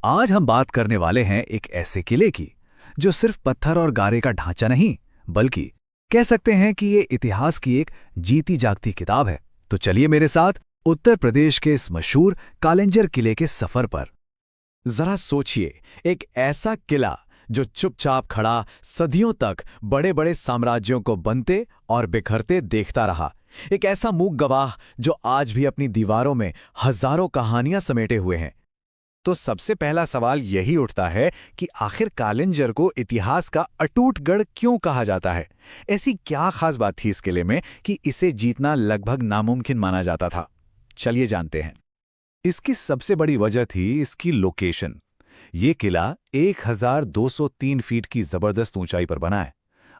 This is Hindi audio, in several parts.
आज हम बात करने वाले हैं एक ऐसे किले की जो सिर्फ पत्थर और गारे का ढांचा नहीं, बल्कि कह सकते हैं कि ये इतिहास की एक जीती जागती किताब है। तो चलिए मेरे साथ उत्तर प्रदेश के इस मशहूर कालिंजर किले के सफर पर। जरा सोचिए, एक ऐसा किला जो चुपचाप खड़ा सदियों तक बड़े बड़े साम्राज्यों को बनते और बिखरते देखता रहा। एक ऐसा मूक गवाह जो आज भी अपनी दीवारों में हजारों कहानियां समेटे हुए हैं। तो सबसे पहला सवाल यही उठता है कि आखिर कालिंजर को इतिहास का अटूट गढ़ क्यों कहा जाता है? ऐसी क्या खास बात थी इस किले में कि इसे जीतना लगभग नामुमकिन माना जाता था? चलिए जानते हैं। इसकी सबसे बड़ी वजह थी इसकी लोकेशन। ये किला 1203 फीट की जबरदस्त ऊंचाई पर बना है।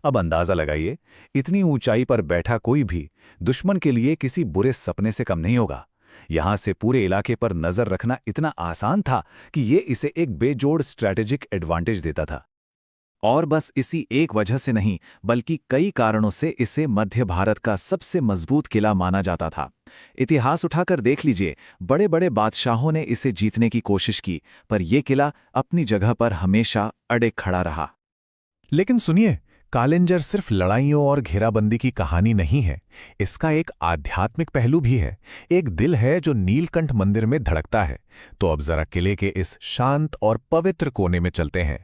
अब अंदाजा लगाइए, इतनी ऊंचाई पर बैठा कोई भी दुश्मन के लिए किसी बुरे सपने से कम नहीं होगा। यहां से पूरे इलाके पर नजर रखना इतना आसान था कि ये इसे एक बेजोड़ स्ट्रैटेजिक एडवांटेज देता था। और बस इसी एक वजह से नहीं, बल्कि कई कारणों से इसे मध्य भारत का सबसे मजबूत किला माना जाता था। इतिहास उठाकर देख लीजिए, बड़े बड़े बादशाहों ने इसे जीतने की कोशिश की, पर यह किला अपनी जगह पर हमेशा अड़े खड़ा रहा। लेकिन सुनिए, कालिंजर सिर्फ लड़ाइयों और घेराबंदी की कहानी नहीं है। इसका एक आध्यात्मिक पहलू भी है। एक दिल है जो नीलकंठ मंदिर में धड़कता है। तो अब जरा किले के इस शांत और पवित्र कोने में चलते हैं।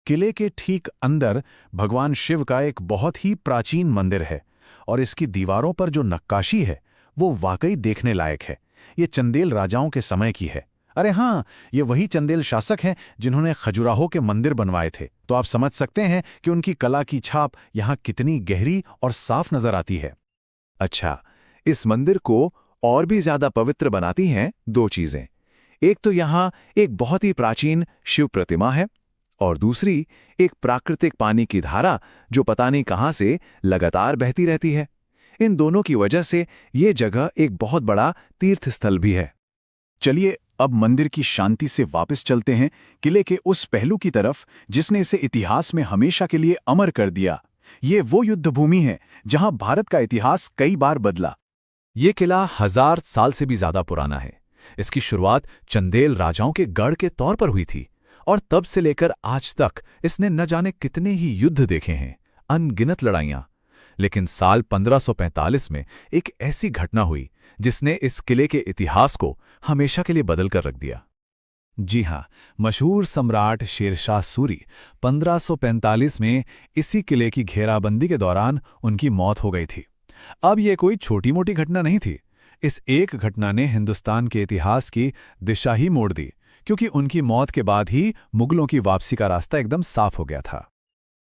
किले के ठीक अंदर भगवान शिव का एक बहुत ही प्राचीन मंदिर है, और इसकी दीवारों पर जो नक्काशी है वो वाकई देखने लायक है। ये चंदेल राजाओं के समय की है। अरे हाँ, ये वही चंदेल शासक हैं जिन्होंने खजुराहो के मंदिर बनवाए थे। तो आप समझ सकते हैं कि उनकी कला की छाप यहाँ कितनी गहरी और साफ नजर आती है। अच्छा, इस मंदिर को और भी ज्यादा पवित्र बनाती हैं दो चीजें। एक तो यहाँ एक बहुत ही प्राचीन शिव प्रतिमा है, और दूसरी एक प्राकृतिक पानी की धारा जो पता नहीं कहां से लगातार बहती रहती है। इन दोनों की वजह से ये जगह एक बहुत बड़ा तीर्थ स्थल भी है। चलिए अब मंदिर की शांति से वापस चलते हैं किले के उस पहलू की तरफ जिसने इसे इतिहास में हमेशा के लिए अमर कर दिया। ये वो युद्ध भूमि है जहां भारत का इतिहास कई बार बदला। ये किला 1000 साल से भी ज्यादा पुराना है। इसकी शुरुआत चंदेल राजाओं के गढ़ के तौर पर हुई थी, और तब से लेकर आज तक इसने न जाने कितने ही युद्ध देखे हैं, अनगिनत लड़ाइयां। लेकिन साल 1545 में एक ऐसी घटना हुई जिसने इस किले के इतिहास को हमेशा के लिए बदल कर रख दिया। जी हां, मशहूर सम्राट शेरशाह सूरी 1545 में इसी किले की घेराबंदी के दौरान उनकी मौत हो गई थी। अब यह कोई छोटी मोटी घटना नहीं थी। इस एक घटना ने हिंदुस्तान के इतिहास की दिशा ही मोड़ दी, क्योंकि उनकी मौत के बाद ही मुगलों की वापसी का रास्ता एकदम साफ हो गया था।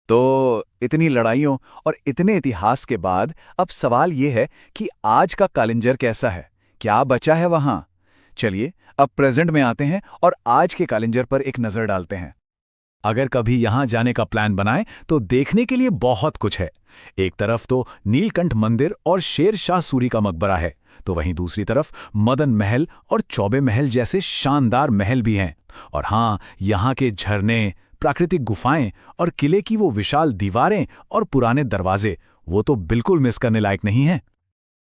तो इतनी लड़ाइयों और इतने इतिहास के बाद अब सवाल ये है कि आज का कालिंजर कैसा है? क्या बचा है वहां? चलिए अब प्रेजेंट में आते हैं और आज के कालिंजर पर एक नजर डालते हैं। अगर कभी यहां जाने का प्लान बनाएं तो देखने के लिए बहुत कुछ है। एक तरफ तो नीलकंठ मंदिर और शेर शाह सूरी का मकबरा है, तो वहीं दूसरी तरफ मदन महल और चौबे महल जैसे शानदार महल भी हैं। और हाँ, यहाँ के झरने, प्राकृतिक गुफाएं और किले की वो विशाल दीवारें और पुराने दरवाजे, वो तो बिल्कुल मिस करने लायक नहीं हैं।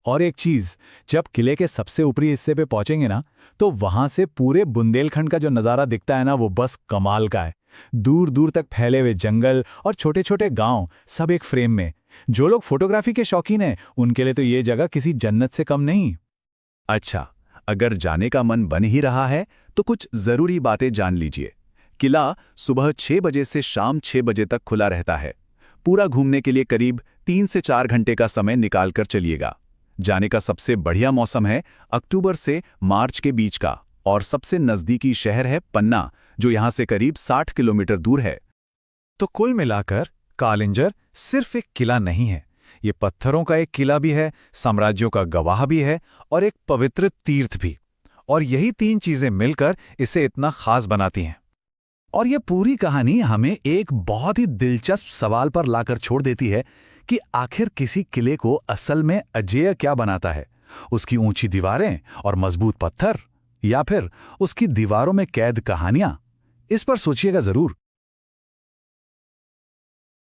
और एक चीज, जब किले के सबसे ऊपरी हिस्से पे पहुंचेंगे ना, तो वहां से पूरे बुंदेलखंड का जो नज़ारा दिखता है ना, वो बस कमाल का है। दूर दूर तक फैले हुए जंगल और छोटे छोटे गांव, सब एक फ्रेम में। जो लोग फोटोग्राफी के शौकीन हैं, उनके लिए तो ये जगह किसी जन्नत से कम नहीं। अच्छा, अगर जाने का मन बन ही रहा है तो कुछ जरूरी बातें जान लीजिए। किला सुबह 6 बजे से शाम 6 बजे तक खुला रहता है। पूरा घूमने के लिए करीब 3 से 4 घंटे का समय निकालकर चलिएगा। जाने का सबसे बढ़िया मौसम है अक्टूबर से मार्च के बीच का, और सबसे नज़दीकी शहर है पन्ना, जो यहाँ से करीब 60 किलोमीटर दूर है। तो कुल मिलाकर कालिंजर सिर्फ एक किला नहीं है, ये पत्थरों का एक किला भी है, साम्राज्यों का गवाह भी है, और एक पवित्र तीर्थ भी। और यही 3 चीजें मिलकर इसे इतना खास बनाती हैं। और ये पूरी कहानी हमें एक बहुत ही दिलचस्प सवाल पर लाकर छोड़ देती है कि आखिर किसी किले को असल में अजेय क्या बनाता है? उसकी ऊंची दीवारें और मजबूत पत्थर, या फिर उसकी दीवारों में कैद कहानियां? इस पर सोचिएगा जरूर।